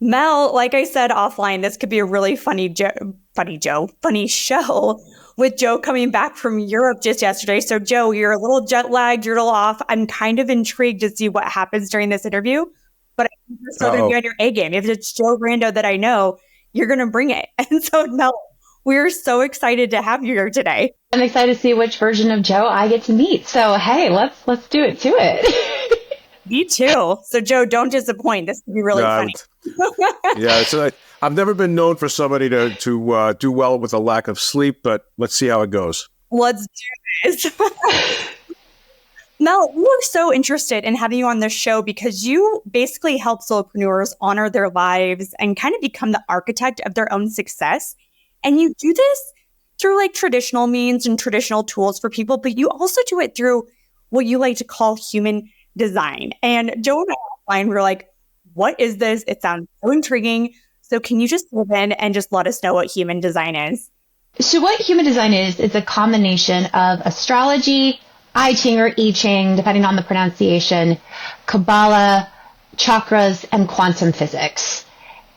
Mel, like I said offline, this could be a really funny show with Joe coming back from Europe just yesterday. So, Joe, you're a little jet lagged, you're a little off. I'm kind of intrigued to see what happens during this interview, but I think you're still going to be Uh-oh. on your A game. If it's Joe Rando that I know, you're going to bring it. And so, Mel, we're so excited to have you here today. I'm excited to see which version of Joe I get to meet. So hey, let's do it to it. Me too. So, Joe, don't disappoint. This could be really Uh, funny. yeah, I've never been known for somebody to do well with a lack of sleep, but let's see how it goes. Let's do this. Mel, we were so interested in having you on this show because you basically help solopreneurs honor their lives and kind of become the architect of their own success. And you do this through like traditional means and traditional tools for people, but you also do it through what you like to call human design. And Joe and I were like, what is this? It sounds so intriguing. So can you just live in and just let us know what human design is? So what human design is a combination of astrology, I Ching or I Ching, depending on the pronunciation, Kabbalah, chakras, and quantum physics.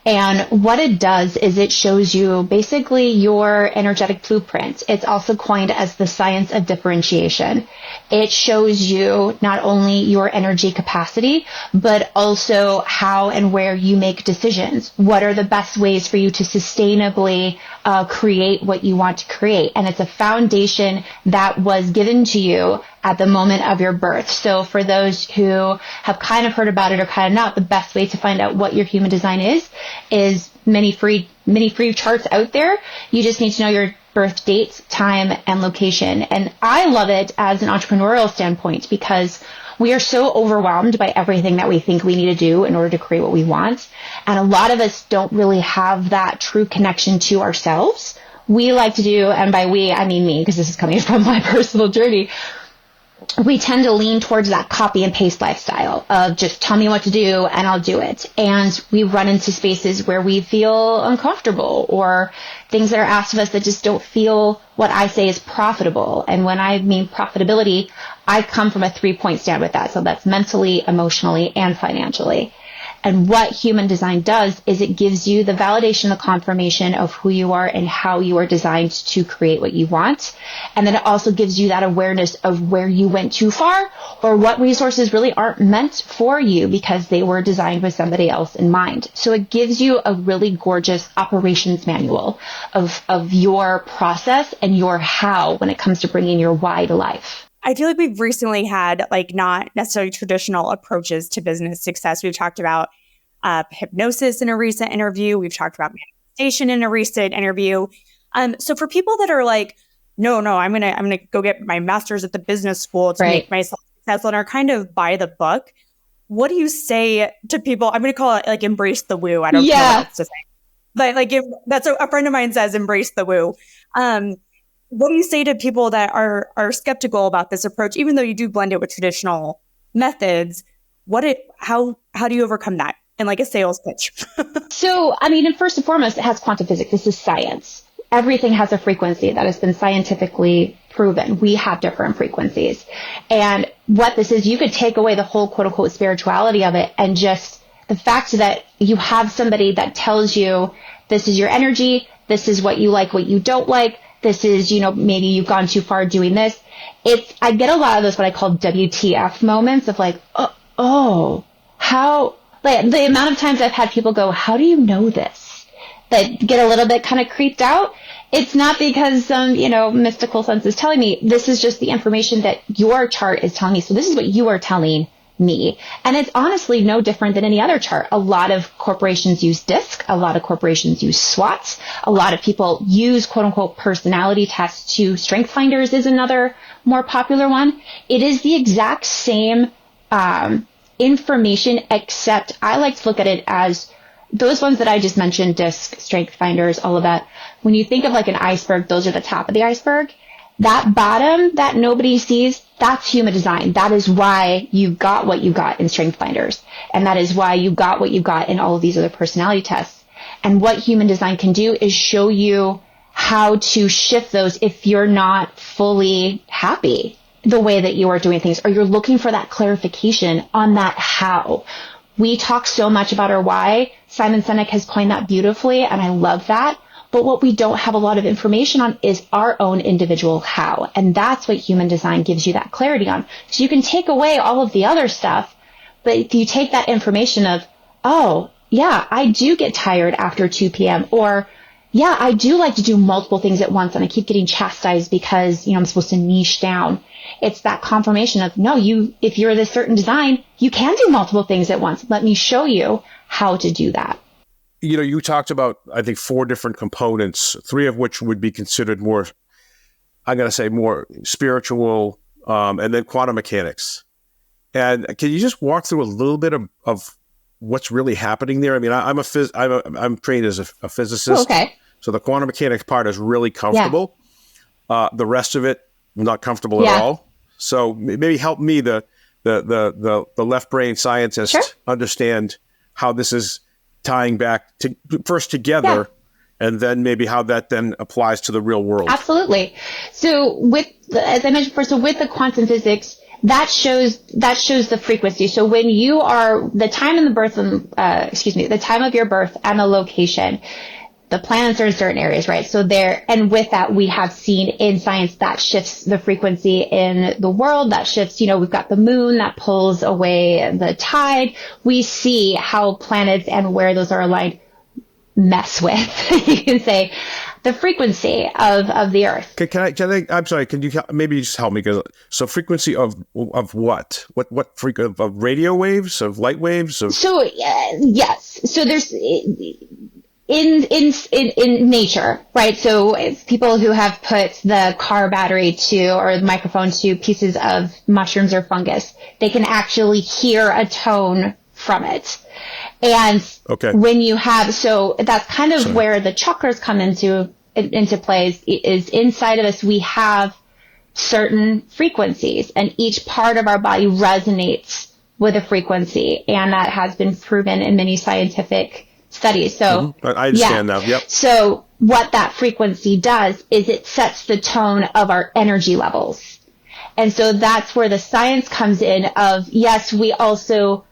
And what it does is it shows you basically your energetic blueprint. It's also coined as the science of differentiation. It shows you not only your energy capacity, but also how and where you make decisions. What are the best ways for you to sustainably create what you want to create? And it's a foundation that was given to you at the moment of your birth. So for those who have kind of heard about it or kind of not, the best way to find out what your human design is many free charts out there. You just need to know your birth dates, time, and location. And I love it as an entrepreneurial standpoint because we are so overwhelmed by everything that we think we need to do in order to create what we want. And a lot of us don't really have that true connection to ourselves. We like to do, and by we, I mean me, because this is coming from my personal journey, we tend to lean towards that copy and paste lifestyle of just tell me what to do and I'll do it. And we run into spaces where we feel uncomfortable or things that are asked of us that just don't feel what I say is profitable. And when I mean profitability, I come from a 3-point stand with that. So that's mentally, emotionally, and financially. And what human design does is it gives you the validation, the confirmation of who you are and how you are designed to create what you want. And then it also gives you that awareness of where you went too far or what resources really aren't meant for you because they were designed with somebody else in mind. So it gives you a really gorgeous operations manual of your process and your how when it comes to bringing your why to life. I feel like we've recently had like not necessarily traditional approaches to business success. We've talked about hypnosis in a recent interview. We've talked about manifestation in a recent interview. So for people that are like, no, I'm gonna go get my master's at the business school to make myself successful and are kind of by the book, what do you say to people? I'm gonna call it like embrace the woo. I don't know what else to say, but like if that's a friend of mine says embrace the woo. What do you say to people that are skeptical about this approach, even though you do blend it with traditional methods? How do you overcome that in like a sales pitch? So, I mean, and first and foremost, it has quantum physics. This is science. Everything has a frequency that has been scientifically proven. We have different frequencies. And what this is, you could take away the whole quote unquote spirituality of it and just the fact that you have somebody that tells you this is your energy, this is what you like, what you don't like. This is, maybe you've gone too far doing this. I get a lot of those, what I call WTF moments of like, how, like the amount of times I've had people go, how do you know this? That get a little bit kind of creeped out. It's not because some, mystical sense is telling me. This is just the information that your chart is telling me. So this is what you are telling me. And it's honestly no different than any other chart. A lot of corporations use DISC. A lot of corporations use SWOTs. A lot of people use quote unquote personality tests to Strength Finders is another more popular one. It is the exact same information, except I like to look at it as those ones that I just mentioned, DISC, Strength Finders, all of that. When you think of like an iceberg, those are the top of the iceberg. That bottom that nobody sees, that's human design. That is why you got what you got in Strength Finders. And that is why you got what you got in all of these other personality tests. And what human design can do is show you how to shift those if you're not fully happy the way that you are doing things, or you're looking for that clarification on that how. We talk so much about our why. Simon Sinek has coined that beautifully, and I love that. But what we don't have a lot of information on is our own individual how. And that's what human design gives you that clarity on. So you can take away all of the other stuff, but if you take that information of, oh, yeah, I do get tired after 2 p.m. or yeah, I do like to do multiple things at once and I keep getting chastised because, I'm supposed to niche down. It's that confirmation of, no, if you're this certain design, you can do multiple things at once. Let me show you how to do that. You talked about, I think, 4 different components, 3 of which would be considered more, I'm going to say more spiritual, and then quantum mechanics. And can you just walk through a little bit of what's really happening there? I mean, I'm trained as a physicist. Oh, okay. So the quantum mechanics part is really comfortable. Yeah. The rest of it, not comfortable at all. So maybe help me, the left brain scientist, understand how this is tying back to first together, and then maybe how that then applies to the real world. Absolutely. So as I mentioned before, with the quantum physics, that shows the frequency. So when you are the time the time of your birth and the location, the planets are in certain areas, right? So and with that, we have seen in science that shifts the frequency in the world, that shifts, we've got the moon that pulls away the tide. We see how planets and where those are aligned mess with, you can say, the frequency of the earth. I'm sorry, can you maybe just help me? So frequency of what? What frequency of radio waves, of light waves? So, yes. So there's, in nature, right? So it's people who have put the car battery or the microphone to pieces of mushrooms or fungus, they can actually hear a tone from it. And when you have, so that's kind of where the chakras come into play is inside of us, we have certain frequencies and each part of our body resonates with a frequency. And that has been proven in many scientific studies. So I understand now. Yep. So what that frequency does is it sets the tone of our energy levels. And so that's where the science comes in of, yes, we also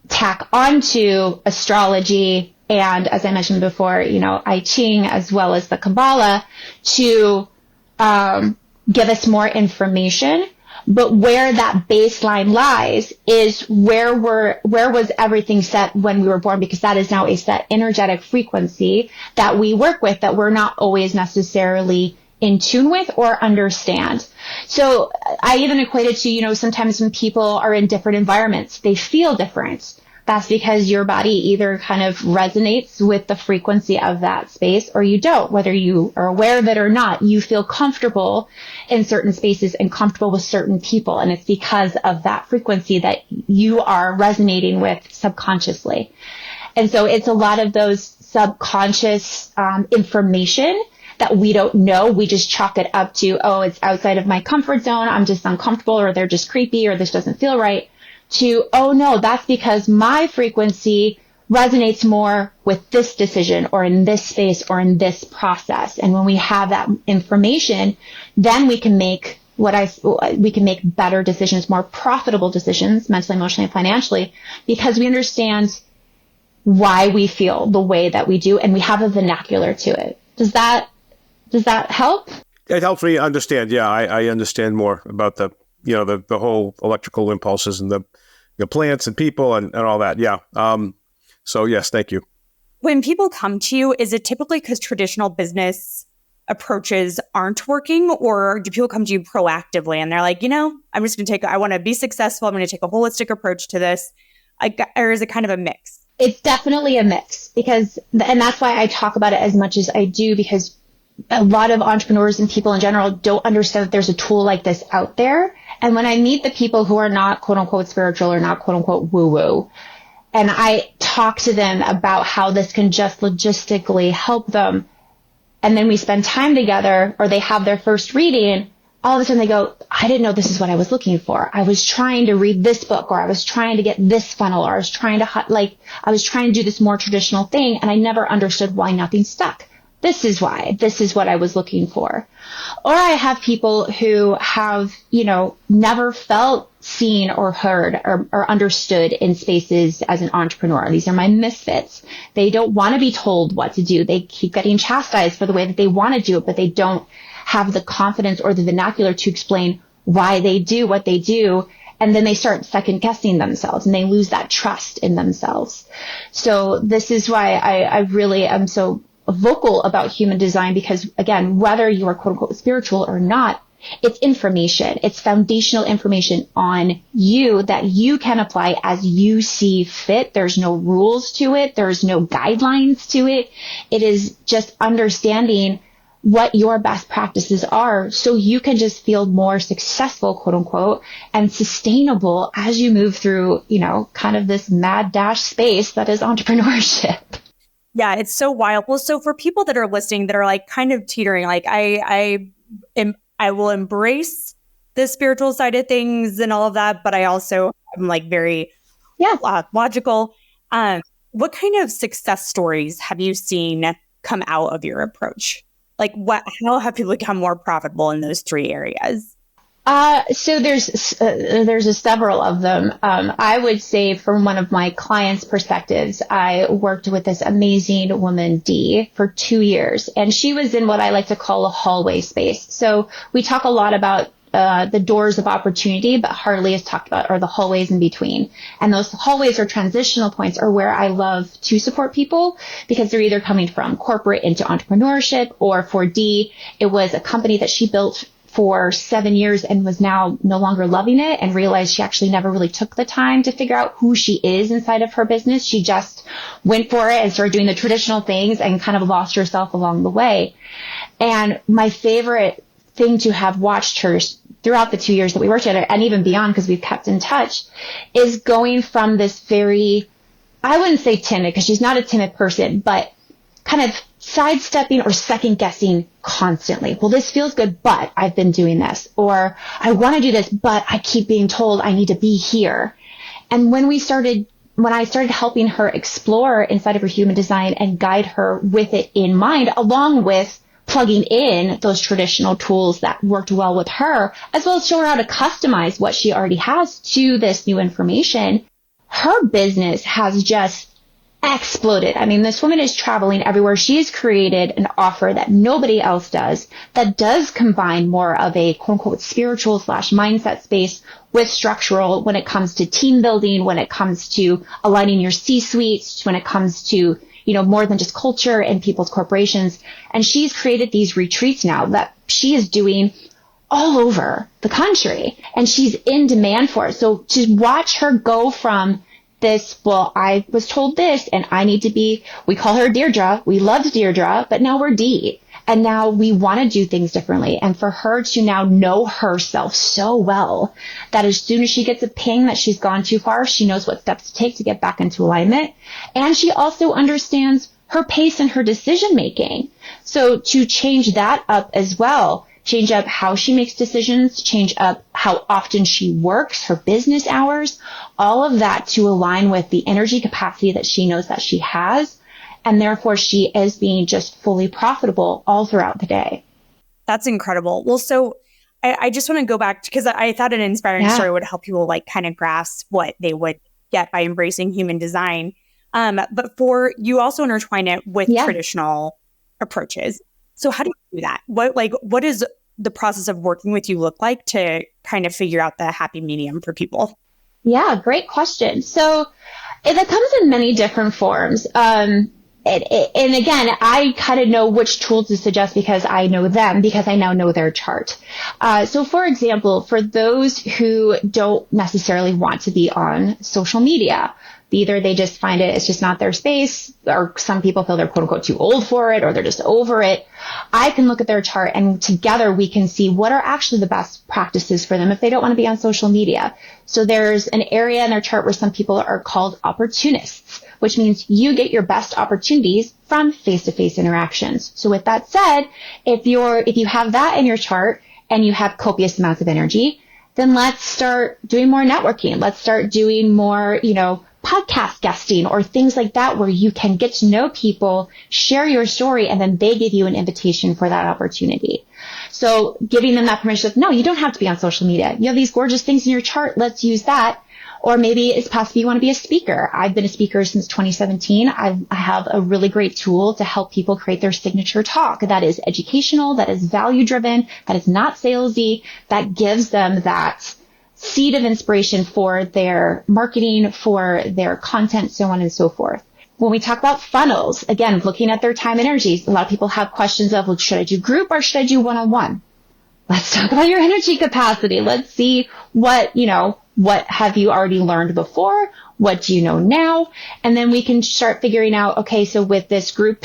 tack onto astrology and, as I mentioned before, I Ching as well as the Kabbalah to give us more information. But where that baseline lies is where was everything set when we were born, because that is now a set energetic frequency that we work with that we're not always necessarily in tune with or understand. So I even equate it to, sometimes when people are in different environments, they feel different. That's because your body either kind of resonates with the frequency of that space or you don't. Whether you are aware of it or not, you feel comfortable in certain spaces and comfortable with certain people. And it's because of that frequency that you are resonating with subconsciously. And so it's a lot of those subconscious information that we don't know. We just chalk it up to, oh, it's outside of my comfort zone. I'm just uncomfortable, or they're just creepy, or this doesn't feel right. To, oh no, that's because my frequency resonates more with this decision or in this space or in this process. And when we have that information, then we can make better decisions, more profitable decisions, mentally, emotionally, and financially, because we understand why we feel the way that we do and we have a vernacular to it. Does that help? It helps me understand. Yeah, I understand more about the whole electrical impulses and the plants and people and all that. Yeah. So yes, thank you. When people come to you, is it typically because traditional business approaches aren't working, or do people come to you proactively and they're like, I'm just going to I want to be successful. I'm going to take a holistic approach to this. Or is it kind of a mix? It's definitely a mix and that's why I talk about it as much as I do, because a lot of entrepreneurs and people in general don't understand that there's a tool like this out there. And when I meet the people who are not quote unquote spiritual or not quote unquote woo woo, and I talk to them about how this can just logistically help them, and then we spend time together or they have their first reading, all of a sudden they go, I didn't know this is what I was looking for. I was trying to read this book, or I was trying to get this funnel, or I was trying to do this more traditional thing, and I never understood why nothing stuck. this is why, this is what I was looking for. Or I have people who have, never felt seen or heard or understood in spaces as an entrepreneur. These are my misfits. They don't want to be told what to do. They keep getting chastised for the way that they want to do it, but they don't have the confidence or the vernacular to explain why they do what they do. And then they start second guessing themselves and they lose that trust in themselves. So this is why I really am so vocal about human design, because again, whether you are quote unquote spiritual or not, it's information. It's foundational information on you that you can apply as you see fit. There's no rules to it. There's no guidelines to it. It is just understanding what your best practices are so you can just feel more successful, quote unquote, and sustainable as you move through, kind of this mad dash space that is entrepreneurship. Yeah, it's so wild. Well, so for people that are listening that are like kind of teetering, like I will embrace the spiritual side of things and all of that, but I also am like very logical. What kind of success stories have you seen come out of your approach? Like how have people become more profitable in those three areas? So there's several of them. I would say from one of my clients' perspectives, I worked with this amazing woman, Dee, for 2 years, and she was in what I like to call a hallway space. So we talk a lot about the doors of opportunity, but hardly is talked about are the hallways in between. And those hallways or transitional points are where I love to support people, because they're either coming from corporate into entrepreneurship, or for Dee, it was a company that she built for 7 years and was now no longer loving it and realized she actually never really took the time to figure out who she is inside of her business. She just went for it and started doing the traditional things and kind of lost herself along the way. And my favorite thing to have watched her throughout the 2 years that we worked together, and even beyond because we've kept in touch, is going from this very, I wouldn't say timid because she's not a timid person, but kind of sidestepping or second guessing constantly. Well, this feels good, but I've been doing this, or I want to do this, but I keep being told I need to be here. And when I started helping her explore inside of her human design and guide her with it in mind, along with plugging in those traditional tools that worked well with her, as well as show her how to customize what she already has to this new information, her business has just exploded. I mean, this woman is traveling everywhere. She has created an offer that nobody else does, that does combine more of a quote unquote spiritual / mindset space with structural when it comes to team building, when it comes to aligning your C-suites, when it comes to, more than just culture and people's corporations. And she's created these retreats now that she is doing all over the country, and she's in demand for it. So to watch her go from this, well, I was told this and I need to be, we call her Deirdre. We loved Deirdre, but now we're Dee. And now we want to do things differently. And for her to now know herself so well that as soon as she gets a ping that she's gone too far, she knows what steps to take to get back into alignment. And she also understands her pace and her decision making. So to change that up as well, change up how she makes decisions, change up how often she works, her business hours, all of that to align with the energy capacity that she knows that she has. And therefore, she is being just fully profitable all throughout the day. That's incredible. Well, so I just want to go back because I thought an inspiring story would help people like kind of grasp what they would get by embracing human design. But for you also intertwine it with traditional approaches. So how do you do that? What is the process of working with you look like to kind of figure out the happy medium for people? Yeah, great question. So it comes in many different forms. And again, I kind of know which tools to suggest because I know them, because I now know their chart. So for example, for those who don't necessarily want to be on social media, either they just find it's just not their space, or some people feel they're quote unquote too old for it, or they're just over it. I can look at their chart and together we can see what are actually the best practices for them if they don't want to be on social media. So there's an area in their chart where some people are called opportunists, which means you get your best opportunities from face-to-face interactions. So with that said, if you have that in your chart and you have copious amounts of energy, then let's start doing more networking. Let's start doing more, podcast guesting or things like that, where you can get to know people, share your story, and then they give you an invitation for that opportunity. So giving them that permission of, no, you don't have to be on social media. You have these gorgeous things in your chart. Let's use that. Or maybe it's possible you want to be a speaker. I've been a speaker since 2017. I have a really great tool to help people create their signature talk that is educational, that is value driven, that is not salesy, that gives them that seed of inspiration for their marketing, for their content, so on and so forth. When we talk about funnels, again, looking at their time energies, a lot of people have questions of, well, should I do group or should I do one-on-one? Let's talk about your energy capacity. Let's see what have you already learned before? What do you know now? And then we can start figuring out, okay, so with this group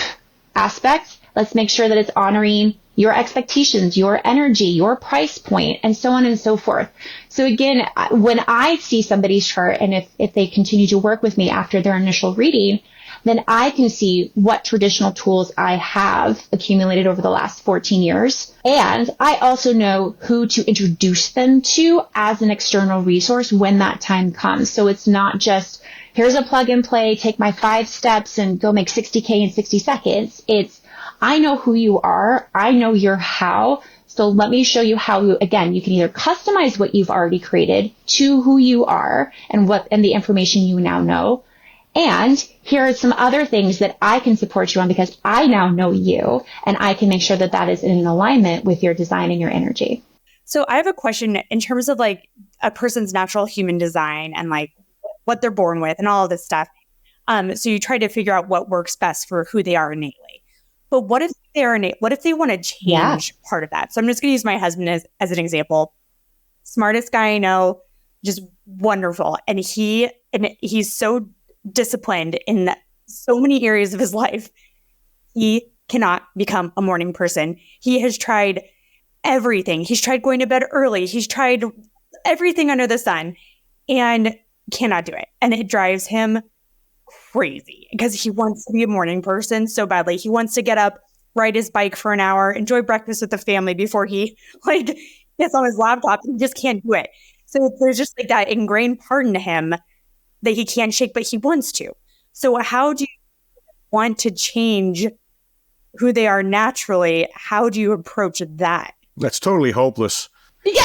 aspect, let's make sure that it's honoring your expectations, your energy, your price point, and so on and so forth. So again, when I see somebody's chart, and if they continue to work with me after their initial reading, then I can see what traditional tools I have accumulated over the last 14 years. And I also know who to introduce them to as an external resource when that time comes. So it's not just, here's a plug and play, take my 5 steps and go make 60K in 60 seconds. It's, I know who you are. I know your how. So let me show you how you can either customize what you've already created to who you are and the information you now know. And here are some other things that I can support you on because I now know you, and I can make sure that that is in alignment with your design and your energy. So I have a question in terms of like a person's natural human design and like what they're born with and all of this stuff. So you try to figure out what works best for who they are innately. But what if they're innate? What if they want to change part of that? So I'm just going to use my husband as an example. Smartest guy I know, just wonderful. And he's so disciplined in so many areas of his life. He cannot become a morning person. He has tried everything. He's tried going to bed early. He's tried everything under the sun and cannot do it. And it drives him crazy because he wants to be a morning person so badly. He wants to get up, ride his bike for an hour, enjoy breakfast with the family before he gets on his laptop. He just can't do it. So there's just like that ingrained part in him that he can't shake, but he wants to. So how do you want to change who they are naturally? How do you approach that? That's totally hopeless. Yeah.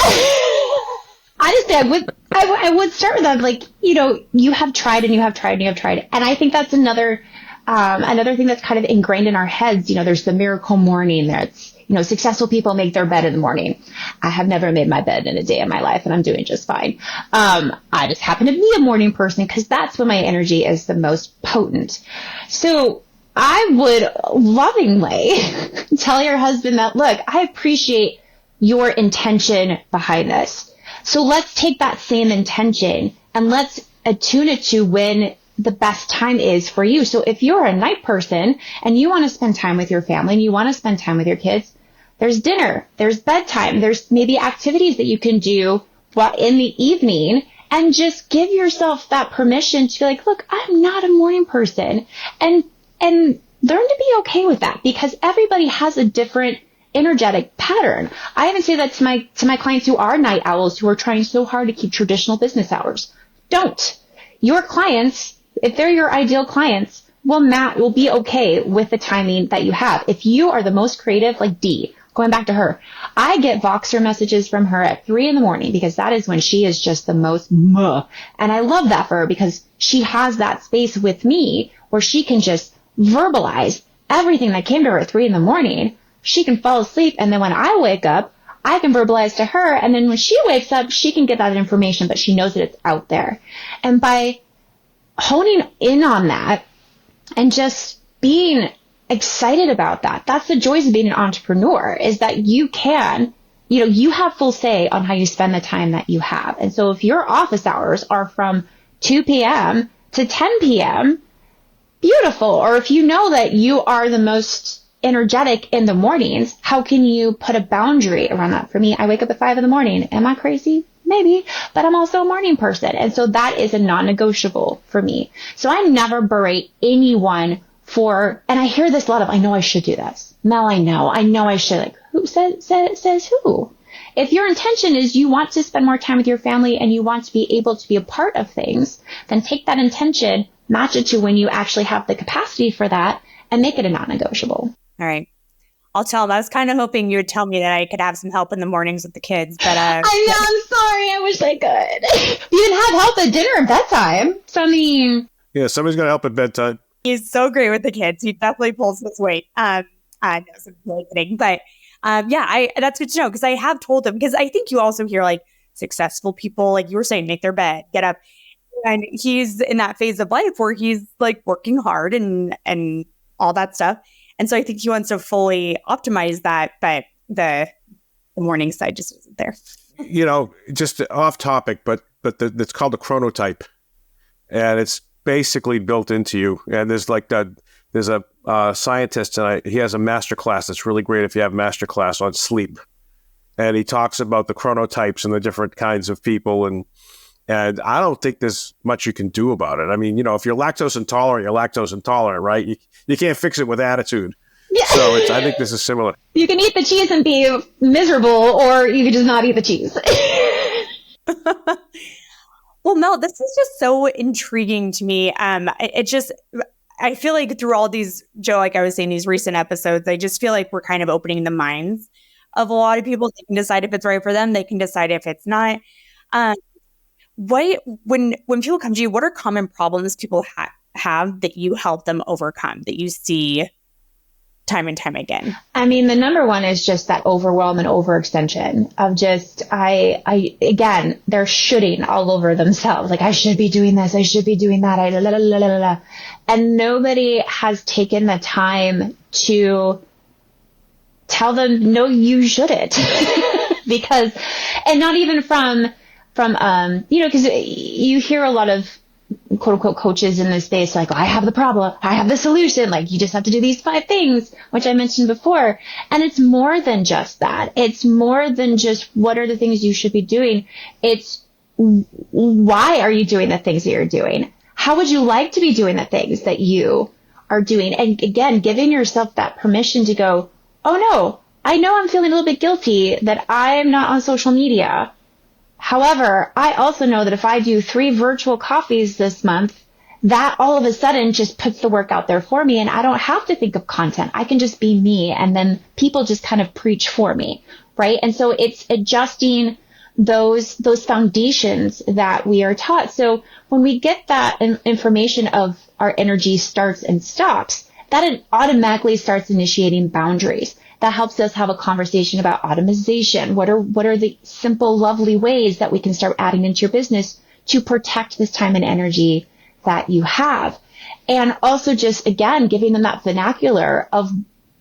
Honestly, I would start with that. Like, you have tried and you have tried and you have tried. And I think that's another thing that's kind of ingrained in our heads. There's the miracle morning that's, successful people make their bed in the morning. I have never made my bed in a day of my life and I'm doing just fine. I just happen to be a morning person because that's when my energy is the most potent. So I would lovingly tell your husband that, look, I appreciate your intention behind this. So let's take that same intention and let's attune it to when the best time is for you. So if you're a night person and you want to spend time with your family and you want to spend time with your kids, there's dinner, there's bedtime, there's maybe activities that you can do in the evening, and just give yourself that permission to be like, look, I'm not a morning person, and learn to be okay with that because everybody has a different energetic pattern. I even say that to my clients who are night owls who are trying so hard to keep traditional business hours. Don't. Your clients, if they're your ideal clients, will be okay with the timing that you have. If you are the most creative, like Dee, going back to her, I get Voxer messages from her at 3 a.m. because that is when she is just the most muh. And I love that for her because she has that space with me where she can just verbalize everything that came to her at 3 a.m. She can fall asleep. And then when I wake up, I can verbalize to her. And then when she wakes up, she can get that information, but she knows that it's out there. And by honing in on that and just being excited about that, that's the joys of being an entrepreneur, is that you can, you have full say on how you spend the time that you have. And so if your office hours are from 2 p.m. to 10 p.m., beautiful. Or if you know that you are the most energetic in the mornings, how can you put a boundary around that? For me, I wake up at 5 a.m. Am I crazy? Maybe, but I'm also a morning person. And so that is a non-negotiable for me. So I never berate anyone and I hear this a lot of, I know I should do this. Mel, I know I should. Like, who says who? If your intention is you want to spend more time with your family and you want to be able to be a part of things, then take that intention, match it to when you actually have the capacity for that, and make it a non-negotiable. All right. I'll tell them. I was kind of hoping you would tell me that I could have some help in the mornings with the kids, but I know, I'm sorry. I wish I could. You didn't have help at dinner and bedtime. So I mean, yeah, somebody's got to help at bedtime. He's so great with the kids. He definitely pulls his weight. I know some kidding, but that's good to know because I have told him, because I think you also hear like successful people, like you were saying, make their bed, get up, and he's in that phase of life where he's like working hard and all that stuff. And so I think he wants to fully optimize that, but the morning side just isn't there. Just off topic, but it's called the chronotype, and it's basically built into you. And there's a scientist, and he has a master class that's really great if you have a master class on sleep. And he talks about the chronotypes and the different kinds of people, and I don't think there's much you can do about it. I mean, if you're lactose intolerant, right? You can't fix it with attitude. Yeah. So I think this is similar. You can eat the cheese and be miserable, or you can just not eat the cheese. Well, Mel, this is just so intriguing to me. I feel like through all these, Joe, like I was saying, these recent episodes, I just feel like we're kind of opening the minds of a lot of people. They can decide if it's right for them. They can decide if it's not. When people come to you, what are common problems people have that you help them overcome, that you see time and time again? I mean, the number one is just that overwhelm and overextension of just, again, they're shooting all over themselves. Like, I should be doing this. I should be doing that. And nobody has taken the time to tell them, no, you shouldn't. Because, and not even from, because you hear a lot of quote unquote coaches in this space, like, I have the problem, I have the solution, like, you just have to do these 5 things, which I mentioned before. And it's more than just that. It's more than just what are the things you should be doing. It's why are you doing the things that you're doing? How would you like to be doing the things that you are doing? And again, giving yourself that permission to go, oh no, I know I'm feeling a little bit guilty that I'm not on social media. However, I also know that if I do 3 virtual coffees this month, that all of a sudden just puts the work out there for me, and I don't have to think of content. I can just be me, and then people just kind of preach for me, right? And so it's adjusting those foundations that we are taught. So when we get that information of our energy starts and stops, that it automatically starts initiating boundaries. That helps us have a conversation about automation. What are the simple, lovely ways that we can start adding into your business to protect this time and energy that you have? And also just, again, giving them that vernacular of,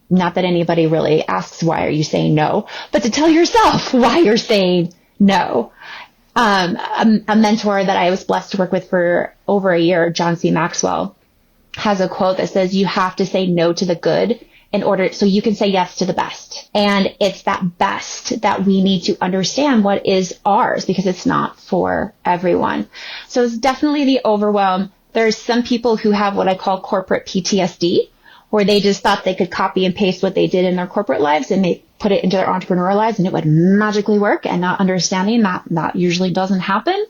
not that anybody really asks, why are you saying no, but to tell yourself why you're saying no. A mentor that I was blessed to work with for over a year, John C. Maxwell, has a quote that says, you have to say no to the good in order so you can say yes to the best. And it's that best that we need to understand what is ours, because it's not for everyone. So it's definitely the overwhelm. There's some people who have what I call corporate PTSD, where they just thought they could copy and paste what they did in their corporate lives and they put it into their entrepreneurial lives and it would magically work, and not understanding that usually doesn't happen.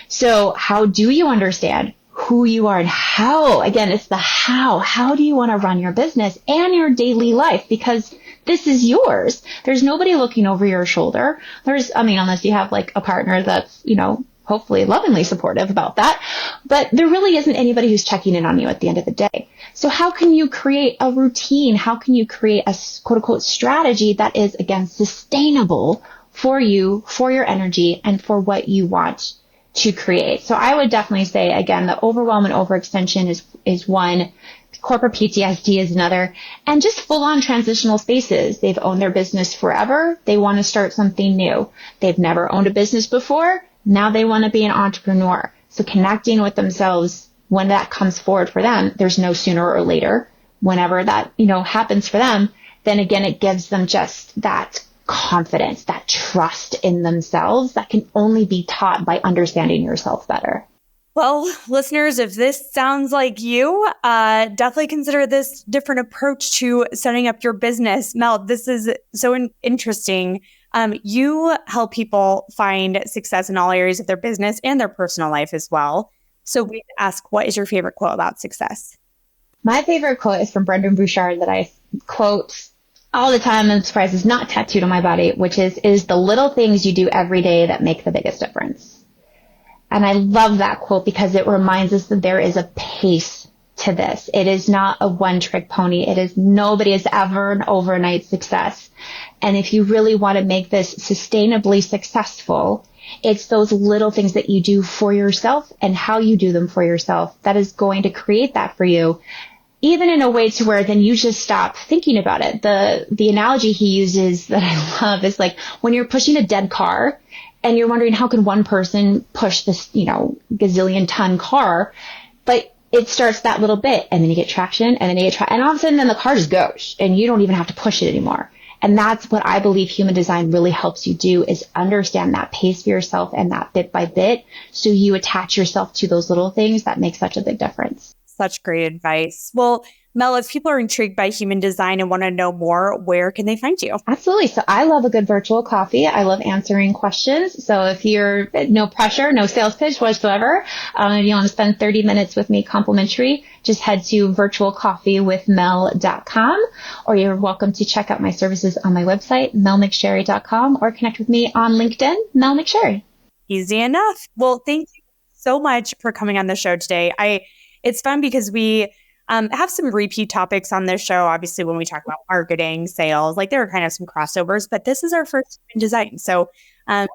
So how do you understand who you are and how? Again, it's the how. How do you want to run your business and your daily life? Because this is yours. There's nobody looking over your shoulder. Unless you have like a partner that's, hopefully lovingly supportive about that. But there really isn't anybody who's checking in on you at the end of the day. So how can you create a routine? How can you create a quote unquote strategy that is, again, sustainable for you, for your energy, and for what you want to create? So I would definitely say, again, the overwhelm and overextension is one. Corporate PTSD is another. And just full on transitional spaces. They've owned their business forever. They want to start something new. They've never owned a business before. Now they want to be an entrepreneur. So connecting with themselves when that comes forward for them, there's no sooner or later. Whenever that, happens for them, then again, it gives them just that confidence, that trust in themselves that can only be taught by understanding yourself better. Well, listeners, if this sounds like you, definitely consider this different approach to setting up your business. Mel, this is so interesting. You help people find success in all areas of their business and their personal life as well. So we ask, what is your favorite quote about success? My favorite quote is from Brendan Bouchard that I quote all the time. I'm surprised it's not tattooed on my body, which is the little things you do every day that make the biggest difference. And I love that quote because it reminds us that there is a pace to this. It is not a one-trick pony. Nobody is ever an overnight success. And if you really want to make this sustainably successful, it's those little things that you do for yourself and how you do them for yourself that is going to create that for you, even in a way to where then you just stop thinking about it. The analogy he uses that I love is like when you're pushing a dead car and you're wondering how can one person push this, gazillion ton car, but it starts that little bit and then you get traction and then you get and all of a sudden then the car just goes and you don't even have to push it anymore. And that's what I believe human design really helps you do, is understand that pace for yourself and that bit by bit. So you attach yourself to those little things that make such a big difference. Such great advice. Well, Mel, if people are intrigued by human design and want to know more, where can they find you? Absolutely. So I love a good virtual coffee. I love answering questions. So if you're no pressure, no sales pitch whatsoever, if you want to spend 30 minutes with me complimentary, just head to virtualcoffeewithmel.com, or you're welcome to check out my services on my website, melmcsherry.com, or connect with me on LinkedIn, Mel McSherry. Easy enough. Well, thank you so much for coming on the show today. It's fun because we have some repeat topics on this show. Obviously, when we talk about marketing, sales, like there are kind of some crossovers, but this is our first in design. So thank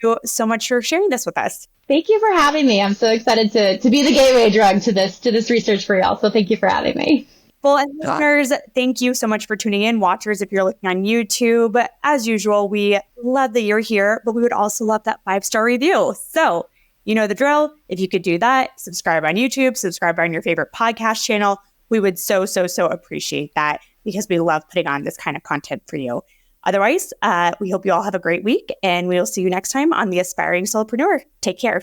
you so much for sharing this with us. Thank you for having me. I'm so excited to be the gateway drug to this research for y'all. So thank you for having me. Well, and listeners, thank you so much for tuning in. Watchers, if you're looking on YouTube, as usual, we love that you're here, but we would also love that 5-star review. So you know the drill. If you could do that, subscribe on YouTube, subscribe on your favorite podcast channel. We would so appreciate that because we love putting on this kind of content for you. Otherwise, we hope you all have a great week and we will see you next time on The Aspiring Solopreneur. Take care.